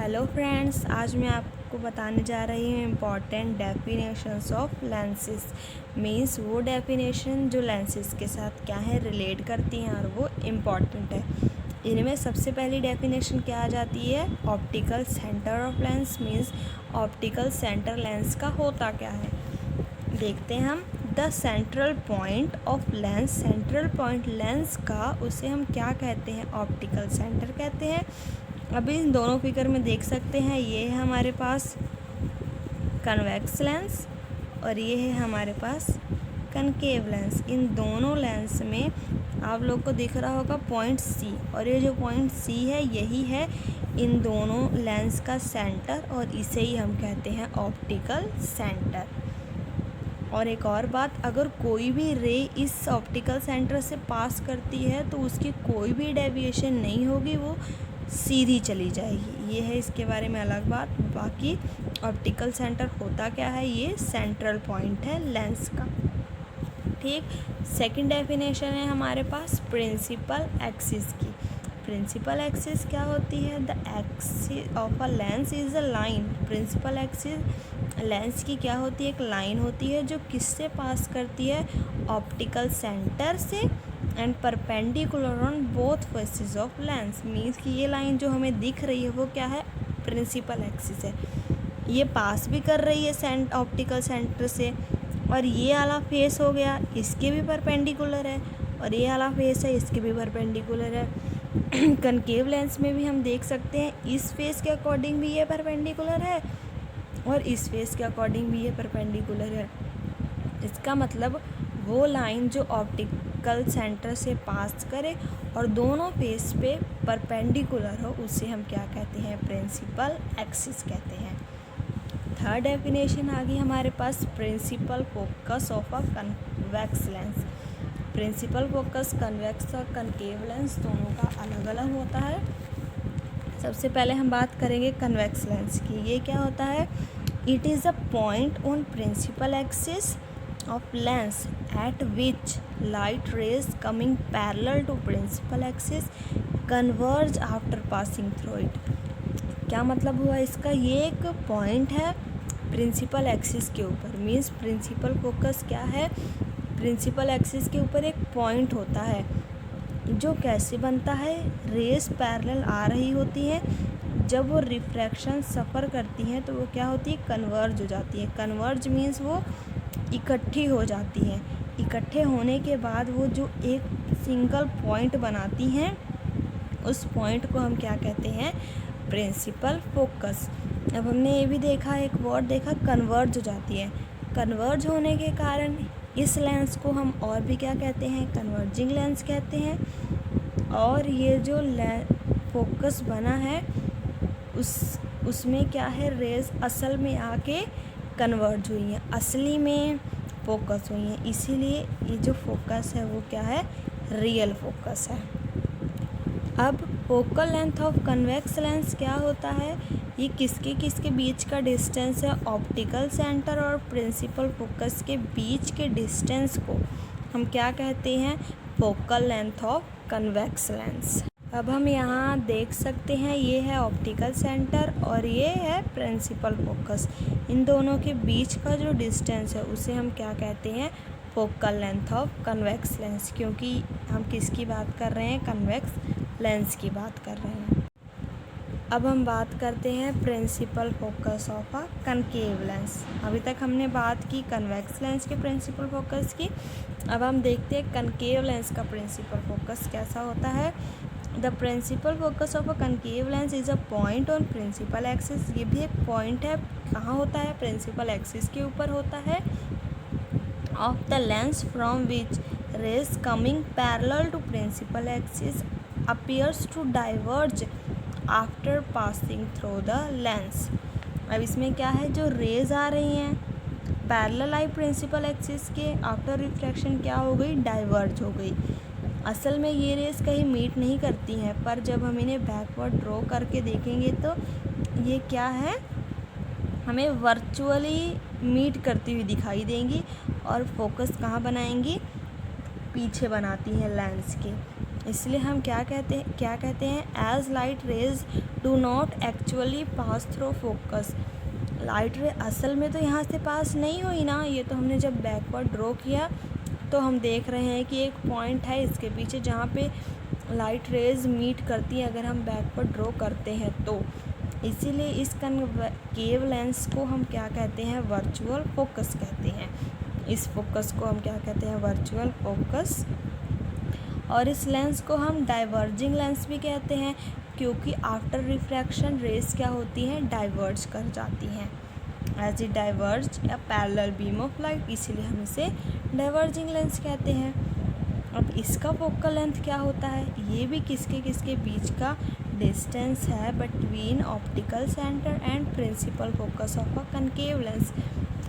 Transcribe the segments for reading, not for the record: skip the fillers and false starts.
Hello friends, आज मैं आपको बताने जा रही हूँ important definitions of lenses. Means वो डेफिनेशन जो लेंसेज के साथ क्या है रिलेट करती हैं और वो इम्पॉर्टेंट है। इनमें सबसे पहली डेफिनेशन क्या आ जाती है, optical centre of lens. Means optical centre lens का होता क्या है, देखते हैं हम। The central point of lens, central point lens का उसे हम क्या कहते हैं, ऑप्टिकल सेंटर कहते हैं। अभी इन दोनों फिगर में देख सकते हैं, ये है हमारे पास कन्वेक्स लेंस और ये है हमारे पास कनकेव लेंस। इन दोनों लेंस में आप लोग को दिख रहा होगा पॉइंट सी, और ये जो पॉइंट सी है यही है इन दोनों लेंस का सेंटर, और इसे ही हम कहते हैं ऑप्टिकल सेंटर। और एक और बात, अगर कोई भी रे इस ऑप्टिकल सेंटर से पास करती है तो उसकी कोई भी डेविएशन नहीं होगी, वो सीधी चली जाएगी। ये है इसके बारे में अलग बात। बाकी ऑप्टिकल सेंटर होता क्या है, ये सेंट्रल पॉइंट है लेंस का। ठीक, सेकंड डेफिनेशन है हमारे पास प्रिंसिपल एक्सिस की। प्रिंसिपल एक्सिस क्या होती है, the axis of a lens is a line. Principal axis lens की क्या होती है, एक लाइन होती है जो किससे पास करती है, ऑप्टिकल सेंटर से, and perpendicular on both faces of lens. Means कि ये लाइन जो हमें दिख रही है वो क्या है, प्रिंसिपल एक्सिस है। ये पास भी कर रही है ऑप्टिकल सेंटर से, और ये वाला फेस हो गया इसके भी परपेंडिकुलर है, और ये वाला फेस है इसके भी परपेंडिकुलर है। कनकेव लेंस में भी हम देख सकते हैं इस फेस के अकॉर्डिंग भी ये परपेंडिकुलर है और इस फेस के अकॉर्डिंग भी ये परपेंडिकुलर है। इसका मतलब वो लाइन जो ऑप्टिकल सेंटर से पास करे और दोनों फेस पे परपेंडिकुलर हो, उसे हम क्या कहते हैं, प्रिंसिपल एक्सिस कहते हैं। थर्ड डेफिनेशन आ गई हमारे पास, principal focus of a convex lens. Principal focus convex और कनकेव लेंस दोनों का अलग अलग होता है। सबसे पहले हम बात करेंगे कन्वेक्स लेंस की। ये क्या होता है, it is a point on principal axis of lens at which light rays coming parallel to principal axis converge after passing through it। क्या मतलब हुआ इसका, ये एक पॉइंट है प्रिंसिपल एक्सिस के ऊपर। मीन्स प्रिंसिपल फोकस क्या है, प्रिंसिपल एक्सिस के ऊपर एक पॉइंट होता है जो कैसे बनता है, रेस पैरेलल आ रही होती है, जब वो रिफ्रैक्शन सफ़र करती हैं तो वो क्या होती है, कन्वर्ज हो जाती है। कन्वर्ज मीन्स वो इकट्ठी हो जाती हैं। इकट्ठे होने के बाद वो जो एक सिंगल पॉइंट बनाती हैं, उस पॉइंट को हम क्या कहते हैं, प्रिंसिपल फोकस। अब हमने ये भी देखा, एक वर्ड देखा, कन्वर्ज हो जाती है। कन्वर्ज होने के कारण इस लेंस को हम और भी क्या कहते हैं, कन्वर्जिंग लेंस कहते हैं। और ये जो फोकस बना है उसमें क्या है, रेज असल में आके कन्वर्ज हुई हैं, असली में फोकस हुई हैं, इसीलिए ये जो फोकस है वो क्या है, रियल फोकस है। अब focal length of convex lens क्या होता है, ये किसके बीच का डिस्टेंस है, ऑप्टिकल सेंटर और प्रिंसिपल फोकस के बीच के डिस्टेंस को हम क्या कहते हैं, focal length of convex lens. अब हम यहाँ देख सकते हैं, ये है ऑप्टिकल सेंटर और ये है प्रिंसिपल फोकस। इन दोनों के बीच का जो डिस्टेंस है उसे हम क्या कहते हैं, focal length of convex lens, क्योंकि हम किसकी बात कर रहे हैं, कन्वेक्स लेंस की बात कर रहे हैं। अब हम बात करते हैं principal focus of a concave lens. अभी तक हमने बात की कन्वेक्स लेंस के प्रिंसिपल फोकस की, अब हम देखते हैं कनकेव लेंस का प्रिंसिपल फोकस कैसा होता है। The principal focus of a concave lens is a point on principal axis. ये भी एक पॉइंट है, कहाँ होता है, प्रिंसिपल एक्सिस के ऊपर होता है। Of the lens from which rays coming parallel to principal axis appears to diverge after passing through the lens. अब इसमें क्या है, जो रेज आ रही हैं पैरेलल आई प्रिंसिपल एक्सिस के, आफ्टर रिफ्रैक्शन क्या हो गई, डाइवर्ज हो गई। असल में ये रेस कहीं मीट नहीं करती हैं, पर जब हम इन्हें बैकवर्ड ड्रॉ करके देखेंगे तो ये क्या है, हमें वर्चुअली मीट करती हुई दिखाई देंगी और फोकस कहाँ बनाएंगी, पीछे बनाती हैं लेंस के। इसलिए हम क्या कहते हैं as light rays do not actually pass through focus. Light ray असल में तो यहाँ से पास नहीं हुई ना, ये तो हमने जब बैकवर्ड ड्रॉ किया तो हम देख रहे हैं कि एक पॉइंट है इसके पीछे जहाँ पे लाइट रेज मीट करती है अगर हम बैकवर्ड ड्रॉ करते हैं तो। इसीलिए इस कनकेव लेंस को हम क्या कहते हैं, वर्चुअल फोकस कहते हैं। इस फोकस को हम क्या कहते हैं, वर्चुअल फोकस। और इस लेंस को हम डाइवर्जिंग लेंस भी कहते हैं क्योंकि आफ्टर रिफ्रैक्शन रेस क्या होती हैं, डाइवर्ज कर जाती हैं। एज इट डाइवर्ज या पैरेलल बीम ऑफ लाइट, इसीलिए हम इसे डाइवर्जिंग लेंस कहते हैं। अब इसका फोकल लेंथ क्या होता है, ये भी किसके बीच का डिस्टेंस है between optical centre and principal focus of a concave lens.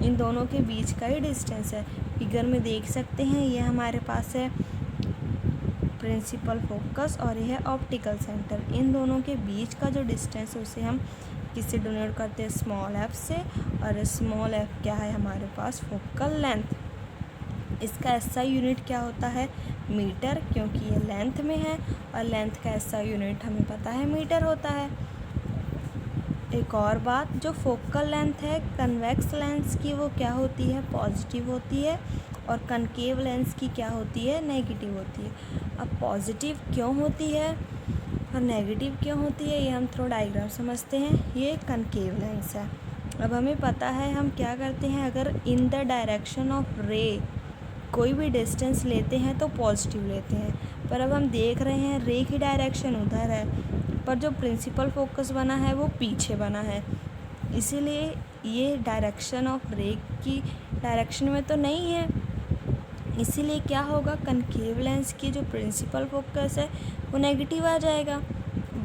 इन दोनों के बीच का ही डिस्टेंस है। फिगर में देख सकते हैं ये हमारे पास है प्रिंसिपल फोकस और यह है ऑप्टिकल सेंटर। इन दोनों के बीच का जो डिस्टेंस है उसे हम किससे डिनोट करते हैं, स्मॉल एफ से। और स्मॉल एफ क्या है हमारे पास, फोकल लेंथ। इसका एसआई यूनिट क्या होता है, मीटर, क्योंकि ये लेंथ में है और लेंथ का एसआई यूनिट हमें पता है मीटर होता है। एक और बात, जो फोकल लेंथ है कन्वेक्स लेंस की वो क्या होती है, पॉजिटिव होती है, और कनकेव लेंस की क्या होती है, नेगेटिव होती है। अब पॉजिटिव क्यों होती है और नेगेटिव क्यों होती है ये हम थोड़ा डायग्राम समझते हैं। ये कनकेव लेंस है। अब हमें पता है हम क्या करते हैं, अगर इन द डायरेक्शन ऑफ रे कोई भी डिस्टेंस लेते हैं तो पॉजिटिव लेते हैं, पर अब हम देख रहे हैं रे की डायरेक्शन उधर है पर जो प्रिंसिपल फोकस बना है वो पीछे बना है, इसीलिए ये डायरेक्शन ऑफ रे की डायरेक्शन में तो नहीं है। इसीलिए क्या होगा, कनकेव लेंस की जो प्रिंसिपल फोकस है वो नेगेटिव आ जाएगा।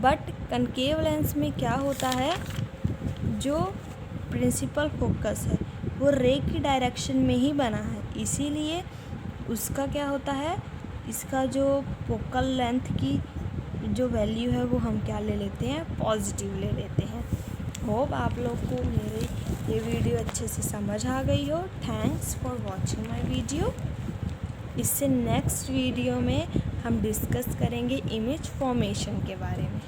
बट कनकेव लेंस में क्या होता है, जो प्रिंसिपल फोकस है वो रे की डायरेक्शन में ही बना है, इसीलिए उसका क्या होता है, इसका जो फोकल लेंथ की जो वैल्यू है वो हम क्या ले लेते हैं, पॉजिटिव ले लेते हैं। होप आप लोग को मेरे ये वीडियो अच्छे से समझ आ गई हो। Thanks for watching my video. इससे नेक्स्ट वीडियो में हम डिस्कस करेंगे इमेज फॉर्मेशन के बारे में।